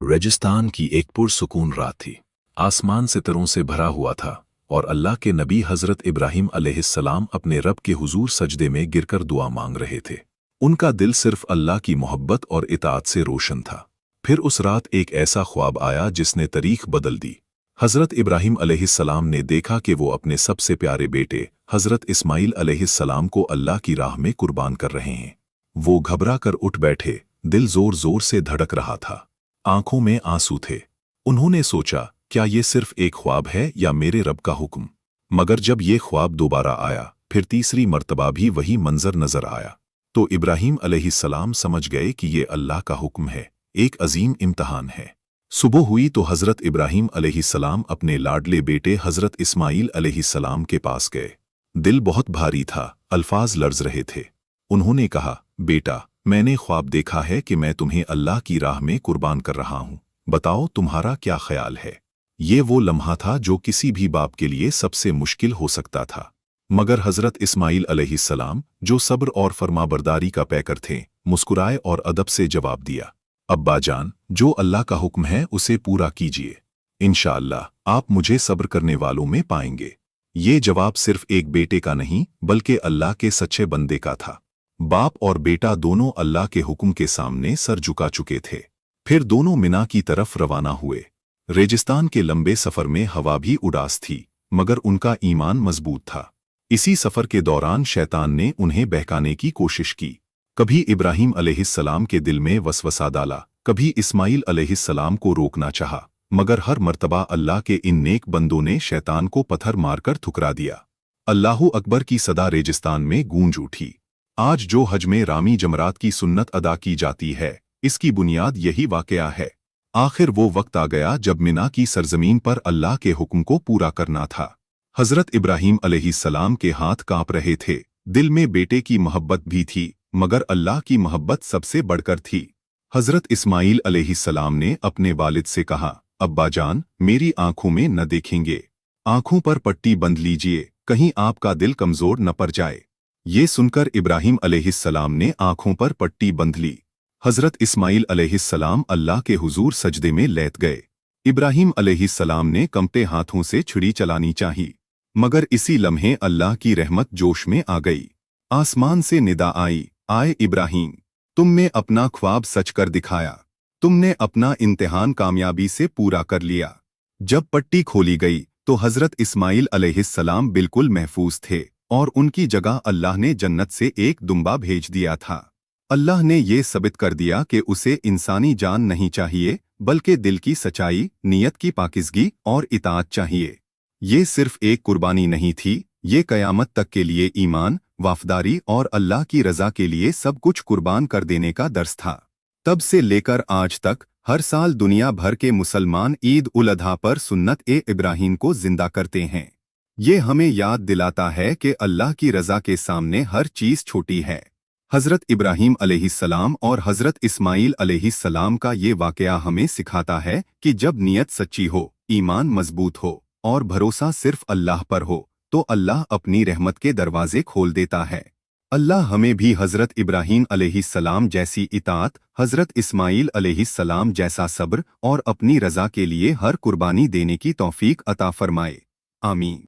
रेगिस्तान की एक पुरसुकून रात थी। आसमान सितारों से भरा हुआ था और अल्लाह के नबी हज़रत इब्राहीम अलैहिस्सलाम अपने रब के हुजूर सजदे में गिरकर दुआ मांग रहे थे। उनका दिल सिर्फ अल्लाह की मोहब्बत और इताअत से रोशन था। फिर उस रात एक ऐसा ख्वाब आया जिसने तारीख बदल दी। हज़रत इब्राहीम अलैहिस्सलाम ने देखा कि वो अपने सबसे प्यारे बेटे हज़रत इस्माइल अलैहिस्सलाम को अल्लाह की राह में कुर्बान कर रहे हैं। वो घबरा कर उठ बैठे, दिल जोर जोर से धड़क रहा था, आंखों में आंसू थे। उन्होंने सोचा, क्या ये सिर्फ एक ख्वाब है या मेरे रब का हुक्म? मगर जब ये ख्वाब दोबारा आया, फिर तीसरी मर्तबा भी वही मंजर नजर आया, तो इब्राहीम अलैहिस्सलाम समझ गए कि ये अल्लाह का हुक्म है, एक अजीम इम्तहान है। सुबह हुई तो हज़रत इब्राहीम अलैहिस्सलाम अपने लाडले बेटे हज़रत इस्माइल अलैहिस्सलाम के पास गए। दिल बहुत भारी था, अल्फाज लर्ज रहे थे। उन्होंने कहा, बेटा, मैंने ख्वाब देखा है कि मैं तुम्हें अल्लाह की राह में कुर्बान कर रहा हूँ। बताओ तुम्हारा क्या ख्याल है? ये वो लम्हा था जो किसी भी बाप के लिए सबसे मुश्किल हो सकता था। मगर हज़रत इस्माइल अलैहिस्सलाम, जो सब्र और फरमाबरदारी का पैकर थे, मुस्कुराए और अदब से जवाब दिया, अब्बा जान, जो अल्लाह का हुक्म है उसे पूरा कीजिए। इंशाअल्लाह आप मुझे सब्र करने वालों में पाएंगे। ये जवाब सिर्फ एक बेटे का नहीं बल्कि अल्लाह के सच्चे बंदे का था। बाप और बेटा दोनों अल्लाह के हुक्म के सामने सर झुका चुके थे। फिर दोनों मिना की तरफ रवाना हुए। रेगिस्तान के लंबे सफर में हवा भी उदास थी, मगर उनका ईमान मजबूत था। इसी सफर के दौरान शैतान ने उन्हें बहकाने की कोशिश की। कभी इब्राहीम अलैहिस्सलाम के दिल में वसवसा डाला, कभी इस्माइल अलैहिस्सलाम को रोकना चाहा, मगर हर मर्तबा अल्लाह के इन नेक बंदों ने शैतान को पत्थर मारकर ठुकरा दिया। अल्लाहु अकबर की सदा रेगिस्तान में गूंज उठी। आज जो हज में रामी जमरात की सुन्नत अदा की जाती है, इसकी बुनियाद यही वाकया है। आखिर वो वक्त आ गया जब मिना की सरजमीन पर अल्लाह के हुक्म को पूरा करना था। हज़रत इब्राहीम अलैहिस्सलाम के हाथ कांप रहे थे, दिल में बेटे की मोहब्बत भी थी, मगर अल्लाह की मोहब्बत सबसे बढ़कर थी। हज़रत इस्माइल अलैहिस्सलाम ने अपने वालिद से कहा, अब्बा जान, मेरी आंखों में न देखेंगे। आंखों पर पट्टी बंध लीजिए, कहीं आपका दिल कमजोर न पड़ जाए। ये सुनकर इब्राहीम अलैहिस्सलाम ने आंखों पर पट्टी बंध ली। हज़रत इस्माइल अलैहिस्सलाम अल्लाह के हुजूर सजदे में लेट गए। इब्राहीम अलैहिस्सलाम ने कंपते हाथों से छुरी चलानी चाही, मगर इसी लम्हे अल्लाह की रहमत जोश में आ गई। आसमान से निदा आई, आए इब्राहीम, तुमने अपना ख्वाब सच कर दिखाया। तुमने अपना इम्तिहान कामयाबी से पूरा कर लिया। जब पट्टी खोली गई तो हज़रत इस्माइल अलैहिस्सलाम बिल्कुल महफूज थे और उनकी जगह अल्लाह ने जन्नत से एक दुम्बा भेज दिया था। अल्लाह ने ये साबित कर दिया कि उसे इंसानी जान नहीं चाहिए, बल्कि दिल की सच्चाई, नियत की पाकिज़गी और इताअत चाहिए। ये सिर्फ एक कुर्बानी नहीं थी, ये क़यामत तक के लिए ईमान, वफादारी और अल्लाह की रज़ा के लिए सब कुछ कुर्बान कर देने का दर्स था। तब से लेकर आज तक हर साल दुनिया भर के मुसलमान ईद उल अज़हा पर सुन्नत-ए-इब्राहीम को जिंदा करते हैं। ये हमें याद दिलाता है कि अल्लाह की रज़ा के सामने हर चीज़ छोटी है। हज़रत इब्राहीम अलैहिस्सलाम और हज़रत इस्माइल अलैहिस्सलाम का ये वाक़या हमें सिखाता है कि जब नीयत सच्ची हो, ईमान मजबूत हो और भरोसा सिर्फ अल्लाह पर हो, तो अल्लाह अपनी रहमत के दरवाजे खोल देता है। अल्लाह हमें भी हज़रत इब्राहीम अलैहिस्सलाम जैसी इताअत, हज़रत इस्माइल अलैहिस्सलाम जैसा सब्र और अपनी रज़ा के लिए हर कुर्बानी देने की तौफीक अता फरमाए। आमीन।